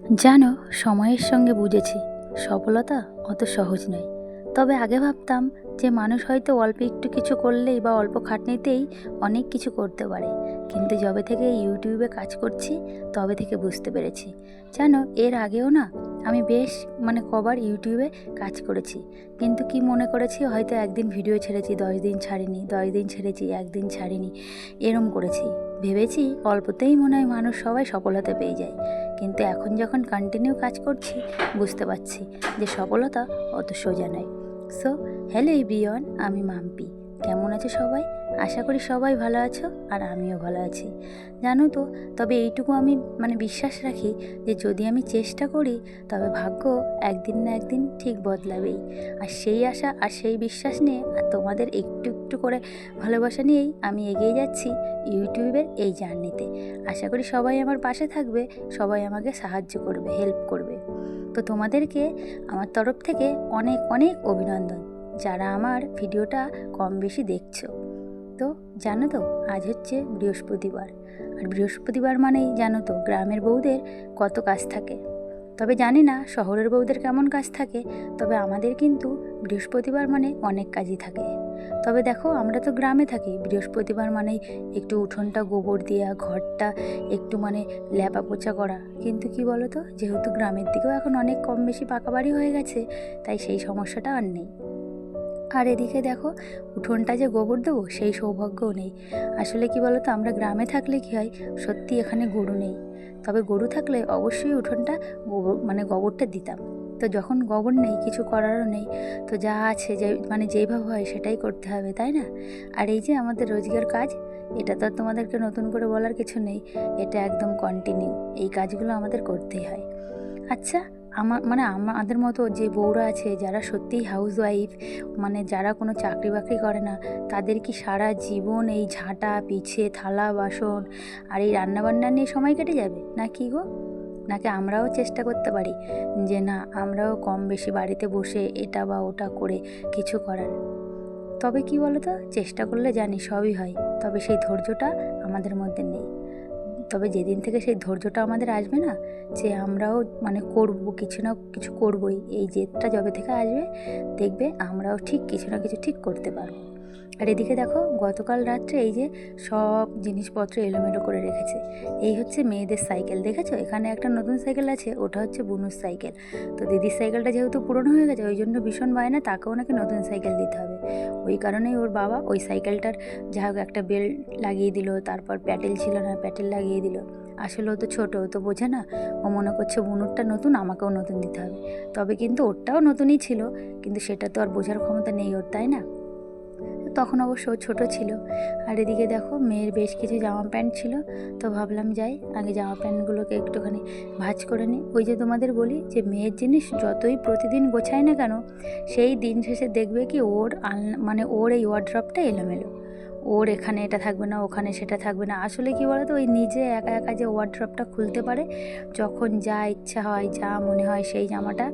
জানো, সময়ের সঙ্গে বুঝেছি সফলতা অত সহজ নয়। তবে আগে ভাবতাম যে মানুষ হয়তো অল্প একটু কিছু করলেই বা অল্প খাটনিতেই অনেক কিছু করতে পারে, কিন্তু যবে থেকে ইউটিউবে কাজ করছি তবে থেকে বুঝতে পেরেছি। জানো, এর আগেও না আমি বেশ কবার ইউটিউবে কাজ করেছি, কিন্তু কি মনে করেছি হয়তো একদিন ভিডিও ছেড়েছি, 10 দিন ছাড়িনি, 10 দিন ছেড়েছি, একদিন ছাড়িনি, এরম করেছি। ভেবেছি অল্পতেই মনে হয় মানুষ সবাই সফলতা পেয়ে যায়, কিন্তু এখন যখন কন্টিনিউ কাজ করছি বুঝতে পারছি যে সফলতা অত সোজা নয়। সো হ্যালো এভরিওয়ান, আমি মাম্পি। কেমন আছো সবাই? আশা করি সবাই ভালো আছো, আর আমিও ভালো আছি। জানো তো, তবে এইটুকু আমি বিশ্বাস রাখি যে যদি আমি চেষ্টা করি তবে ভাগ্য একদিন না একদিন ঠিক বদলাবেই। আর সেই আশা আর সেই বিশ্বাস নিয়ে আর তোমাদের একটু একটু করে ভালোবাসা নিয়েই আমি এগিয়ে যাচ্ছি ইউটিউবের এই জার্নিতে। আশা করি সবাই আমার পাশে থাকবে, সবাই আমাকে সাহায্য করবে, হেল্প করবে। তো তোমাদেরকে আমার তরফ থেকে অনেক অনেক অভিনন্দন, যারা আমার ভিডিওটা কম বেশি দেখছো। তো জানো তো, আজ হচ্ছে বৃহস্পতিবার, আর বৃহস্পতিবার মানেই জানো তো গ্রামের বউদের কত কাজ থাকে। তবে জানি না শহরের বউদের কেমন কাজ থাকে, তবে আমাদের কিন্তু বৃহস্পতিবার মানে অনেক কাজই থাকে। তবে দেখো, আমরা তো গ্রামে থাকি, বৃহস্পতিবার মানেই একটু উঠোনটা গোবর দেওয়া, ঘরটা একটু ল্যাপা পোছা করা। কিন্তু কি বলো তো, যেহেতু গ্রামের দিকেও এখন অনেক কম বেশি পাকা বাড়ি হয়ে গেছে, তাই সেই সমস্যাটা আর নেই। আর এদিকে দেখো, উঠোনটা যে গোবর দেবো সেই সৌভাগ্যও নেই। আসলে কি বলো তো, আমরা গ্রামে থাকলে কি হয়, সত্যি এখানে গরু নেই, তবে গরু থাকলে অবশ্যই উঠোনটা গোবর গোবরটা দিতাম। তো যখন গোবর নেই, কিছু করারও নেই, তো যা আছে যে যেইভাবে হয় সেটাই করতে হবে, তাই না? আর এই যে আমাদের রোজগার কাজ, এটা তো আর তোমাদেরকে নতুন করে বলার কিছু নেই, এটা একদম কন্টিনিউ, এই কাজগুলো আমাদের করতেই হয়। আচ্ছা, আমাদের মতো যে বউরা আছে যারা সত্যিই হাউস ওয়াইফ, যারা কোনো চাকরি বাকরি করে না, তাদের কি সারা জীবন এই ঝাঁটা পিছে, থালা বাসন আর এই রান্নাবান্না নিয়ে সময় কেটে যাবে, না কি গো? নাকি আমরাও চেষ্টা করতে পারি যে না, আমরাও কম বেশি বাড়িতে বসে এটা বা ওটা করে কিছু করার? তবে কি বলো তো, চেষ্টা করলে জানি সবই হয়, তবে সেই ধৈর্যটা আমাদের মধ্যে নেই। তবে যেদিন থেকে সেই ধৈর্যটা আমাদের আসবে না, যে আমরাও করব, কিছু না কিছু করবই, এই জেদটা যবে থেকে আসবে, দেখবে আমরাও ঠিক কিছু না কিছু ঠিক করতে পারবো। আর এদিকে দেখো, গতকাল রাত্রে এই যে সব জিনিসপত্র এলোমেলো করে রেখেছে, এই হচ্ছে মেয়েদের সাইকেল। দেখেছো, এখানে একটা নতুন সাইকেল আছে, ওটা হচ্ছে বুনুর সাইকেল। তো দিদির সাইকেলটা যেহেতু পুরনো হয়ে গেছে, ওই জন্য ভীষণ বায়না, তাকেও নাকি নতুন সাইকেল দিতে হবে। ওই কারণেই ওর বাবা ওই সাইকেলটার যা হোক একটা বেল্ট লাগিয়ে দিল, তারপর প্যাটেল ছিল না, প্যাটেল লাগিয়ে দিল। আসলে ও তো ছোটো, ও তো বোঝে না, ও মনে করছে বুনুরটা নতুন, আমাকেও নতুন দিতে হবে। তবে কিন্তু ওরটাও নতুনই ছিল, কিন্তু সেটা তো আর বোঝার ক্ষমতা নেই ওর, তাই না? তখন অবশ্য ও ছোটো ছিল। আর এদিকে দেখো, মেয়ের বেশ কিছু জামা প্যান্ট ছিল, তো ভাবলাম যাই আগে জামা প্যান্টগুলোকে একটুখানি ভাঁজ করে নিই। ওই যে তোমাদের বলি যে মেয়ের জিনিস যতই প্রতিদিন গোছায় না কেন, সেই দিন শেষে দেখবে কি ওর ওর এই ওয়ার্ড্রপটা এলোমেলো, ওর এখানে এটা থাকবে না, ওখানে সেটা থাকবে না। আসলে কি বলো তো, ওই নিজে একা একা যে ওয়ার্ড্রপটা খুলতে পারে, যখন যা ইচ্ছা হয়, যা মনে হয় সেই জামাটা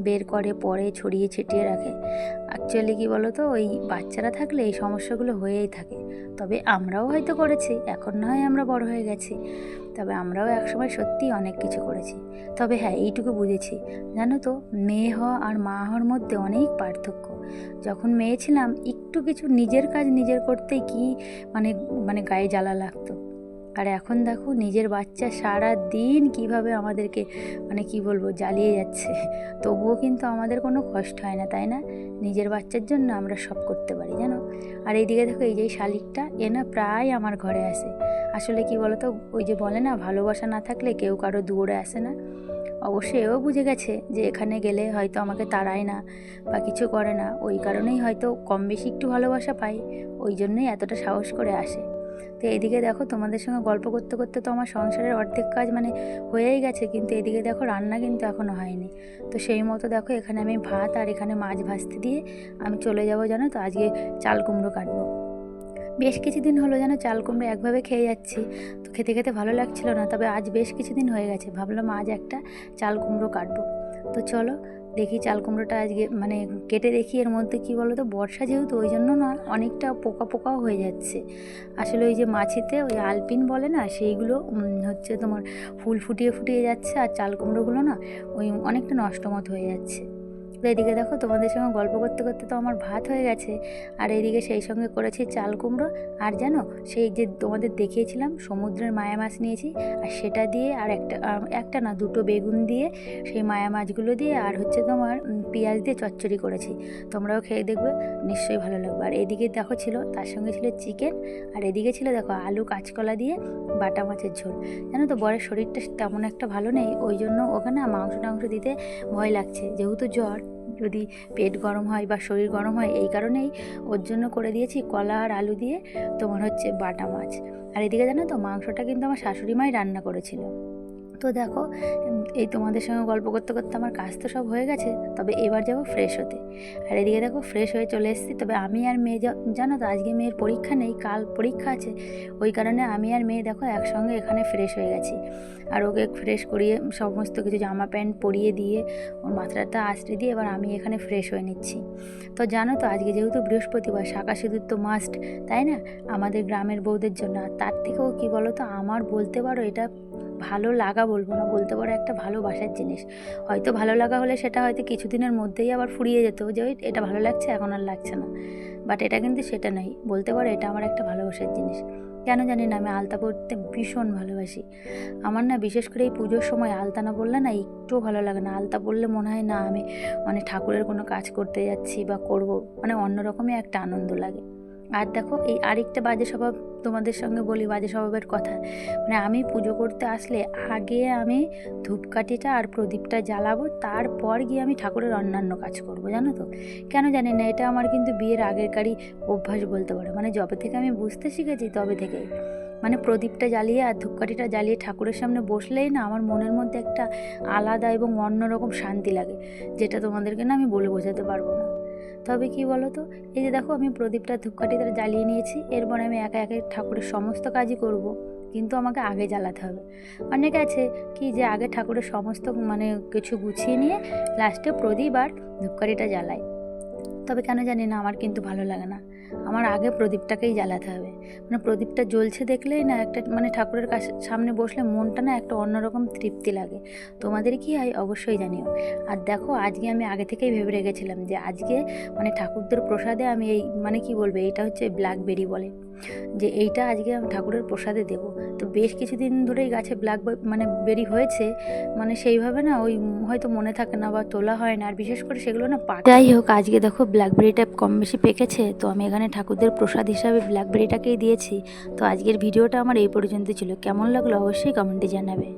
বের করে, পরে ছড়িয়ে ছিটিয়ে রাখে। অ্যাকচুয়ালি কী বলো তো, ওই বাচ্চারা থাকলে এই সমস্যাগুলো হয়েই থাকে। তবে আমরাও হয়তো করেছি, এখন না হয় আমরা বড় হয়ে গেছি, তবে আমরাও একসময় সত্যিই অনেক কিছু করেছি। তবে হ্যাঁ, এইটুকু বুঝেছি, জানো তো, মেয়ে হওয়া আর মা হওয়ার মধ্যে অনেক পার্থক্য। যখন মেয়ে ছিলাম, একটু কিছু নিজের কাজ নিজের করতেই কি মানে গায়ে জ্বালা লাগতো। আর এখন দেখো, নিজের বাচ্চা সারা দিন কীভাবে আমাদেরকে কি বলবো, জ্বালিয়ে যাচ্ছে, তবুও কিন্তু আমাদের কোনো কষ্ট হয় না, তাই না? নিজের বাচ্চার জন্য আমরা সব করতে পারি, জানো। আর এইদিকে দেখো, এই যে শালিকটা, এ না প্রায় আমার ঘরে আসে। আসলে কি বলতো, ওই যে বলে না, ভালোবাসা না থাকলে কেউ কারো দুয়ারে আসে না। অবশ্যই এও বুঝে গেছে যে এখানে গেলে হয়তো আমাকে তাড়ায় না বা কিছু করে না, ওই কারণেই হয়তো কম বেশি একটু ভালোবাসা পাই, ওই জন্যই এতটা সাহস করে আসে। তো এদিকে দেখো, তোমাদের সঙ্গে গল্প করতে করতে তো আমার সংসারের অর্ধেক কাজ হয়েই গেছে, কিন্তু এদিকে দেখো রান্না কিন্তু এখনও হয়নি। তো সেই মতো দেখো, এখানে আমি ভাত আর এখানে মাছ ভাজতে দিয়ে আমি চলে যাব, জানো তো, আজকে চাল কুমড়ো কাটবো। বেশ কিছুদিন হলো যেন চাল কুমড়ো একভাবে খেয়ে যাচ্ছি, তো খেতে খেতে ভালো লাগছিল না, তবে আজ বেশ কিছুদিন হয়ে গেছে, ভাবলাম আজ একটা চাল কুমড়ো কাটবো। তো চলো দেখি চাল কুমড়োটা আজকে মানে কেটে দেখি এর মধ্যে কী বলো তো, বর্ষা যেহেতু ওই জন্য না অনেকটা পোকা পোকাও হয়ে যাচ্ছে। আসলে ওই যে মাছিতে ওই আলপিন বলে না, সেইগুলো হচ্ছে তোমার ফুল ফুটিয়ে ফুটিয়ে যাচ্ছে, আর চাল কুমড়োগুলো না ওই অনেকটা নষ্ট মতো হয়ে যাচ্ছে। তো এদিকে দেখো তোমাদের সঙ্গে গল্প করতে করতে তো আমার ভাত হয়ে গেছে, আর এদিকে সেই সঙ্গে করেছি চাল কুমড়ো। আর জানো সেই যে তোমাদের দেখিয়েছিলাম সমুদ্রের মায়া মাছ নিয়েছি, আর সেটা দিয়ে আর একটা না দুটো বেগুন দিয়ে সেই মায়া মাছগুলো দিয়ে আর হচ্ছে তোমার পেঁয়াজ দিয়ে চচ্চড়ি করেছি। তোমরাও খেয়ে দেখবে, নিশ্চয়ই ভালো লাগবে। আর এদিকে দেখো ছিল তার সঙ্গে ছিল চিকেন, আর এদিকে ছিল দেখো আলু কাঁচকলা দিয়ে বাটা মাছের ঝোল। জানো তো বরের শরীরটা তেমন একটা ভালো নেই, ওই জন্য ওখানে মাংস টাংস দিতে ভয় লাগছে, যেহেতু জ্বর, যদি পেট গরম হয় বা শরীর গরম হয়, এই কারণেই ওর জন্য করে দিয়েছি কলা আর আলু দিয়ে তোমার হচ্ছে বাটা মাছ। আর এদিকে জানো তো মাংসটা কিন্তু আমার শাশুড়ি মাই রান্না করেছিল। তো দেখো এই তোমাদের সঙ্গে গল্প করতে করতে আমার কাজ তো সব হয়ে গেছে, তবে এবার যাবো ফ্রেশ হতে। আর এদিকে দেখো ফ্রেশ হয়ে চলে এসেছি, তবে আমি আর মেয়ে জানো তো আজকে মেয়ের পরীক্ষা নেই, কাল পরীক্ষা আছে, ওই কারণে আমি আর মেয়ে দেখো একসঙ্গে এখানে ফ্রেশ হয়ে গেছি। আর ওকে ফ্রেশ করিয়ে সমস্ত কিছু জামা প্যান্ট পরিয়ে দিয়ে ওর মাথাটা আঁচড়ে দিয়ে এবার আমি এখানে ফ্রেশ হয়ে নিচ্ছি। তো জানো তো আজকে যেহেতু বৃহস্পতিবার, শাঁখা সিঁদুর তো মাস্ট, তাই না, আমাদের গ্রামের বউদের জন্য। আর তার থেকেও কী বলো তো, আমার বলতে পারো এটা ভালো লাগা বলবো না, বলতে পারো একটা ভালোবাসার জিনিস। হয়তো ভালো লাগা হলে সেটা হয়তো কিছুদিনের মধ্যেই আবার ফুরিয়ে যেত, যে ওই এটা ভালো লাগছে এখন আর লাগছে না, বাট এটা কিন্তু সেটা নয়, বলতে পারো এটা আমার একটা ভালোবাসার জিনিস। কেন জানি না আমি আলতা পরতে ভীষণ ভালোবাসি। আমার না বিশেষ করে এই পুজোর সময় আলতা না পরলে না একটুও ভালো লাগে না। আলতা পরলে মনে হয় না আমি মানে ঠাকুরের কোনো কাজ করতে যাচ্ছি বা করব, মানে অন্যরকমই একটা আনন্দ লাগে। আর দেখো এই আরেকটা বাজে স্বভাব তোমাদের সঙ্গে বলি, বাজে স্বভাবের কথা, মানে আমি পুজো করতে আসলে আগে আমি ধূপকাঠিটা আর প্রদীপটা জ্বালাবো, তারপর গিয়ে আমি ঠাকুরের অন্যান্য কাজ করব, জানো তো। কেন জানি না, এটা আমার কিন্তু বিয়ের আগেরকারই অভ্যাস বলতে পারো, মানে যবে থেকে আমি বুঝতে শিখেছি তবে থেকেই। মানে প্রদীপটা জ্বালিয়ে আর ধূপকাঠিটা জ্বালিয়ে ঠাকুরের সামনে বসলেই না আমার মনের মধ্যে একটা আলাদা এবং অন্যরকম শান্তি লাগে, যেটা তোমাদেরকে না আমি বলে বোঝাতে পারবো না। তবে কি বলো তো, এই যে দেখো আমি প্রদীপটা ধূপকাঠিটা জ্বালিয়ে নিয়েছি, এরপর আমি একা একা ঠাকুরের সমস্ত কাজই করব, কিন্তু আমাকে আগে জ্বালাতে হবে। অনেকে আছে কি যে আগে ঠাকুরের সমস্ত মানে কিছু গুছিয়ে নিয়ে লাস্টে প্রদীপ আর ধূপকাঠিটা জ্বালায়, তবে কেন জানি না আমার কিন্তু ভালো লাগে না, আমার আগে প্রদীপটাকেই জ্বালাতে হবে। মানে প্রদীপটা জ্বলছে দেখলেই না একটা মানে ঠাকুরের কাছে সামনে বসলে মনটা না একটা অন্যরকম তৃপ্তি লাগে। তোমাদের কি হয় অবশ্যই জানিও। আর দেখো আজকে আমি আগে থেকেই ভেবে রেখেছিলাম যে আজকে মানে ঠাকুরদের প্রসাদে আমি এই মানে কি বলবো, এইটা হচ্ছে ব্ল্যাকবেরি বলে, যে এইটা আজকে আমি ঠাকুরের প্রসাদে দেব। তো বেশ কিছুদিন ধরেই গাছে মানে বেরি হয়েছে, মানে সেইভাবে না ওই হয়তো মনে থাকে না বা তোলা হয় না, আর বিশেষ করে সেগুলো না পাকে। যাই হোক আজকে দেখো ব্ল্যাকবেরিটা কম বেশি পেকেছে, তো আমি এখানে ঠাকুরদের প্রসাদ হিসাবে ব্ল্যাকবেরিটাকেই দিয়েছি। তো আজকের ভিডিওটা আমার এই পর্যন্ত ছিল, কেমন লাগলো অবশ্যই কমেন্টে জানাবে।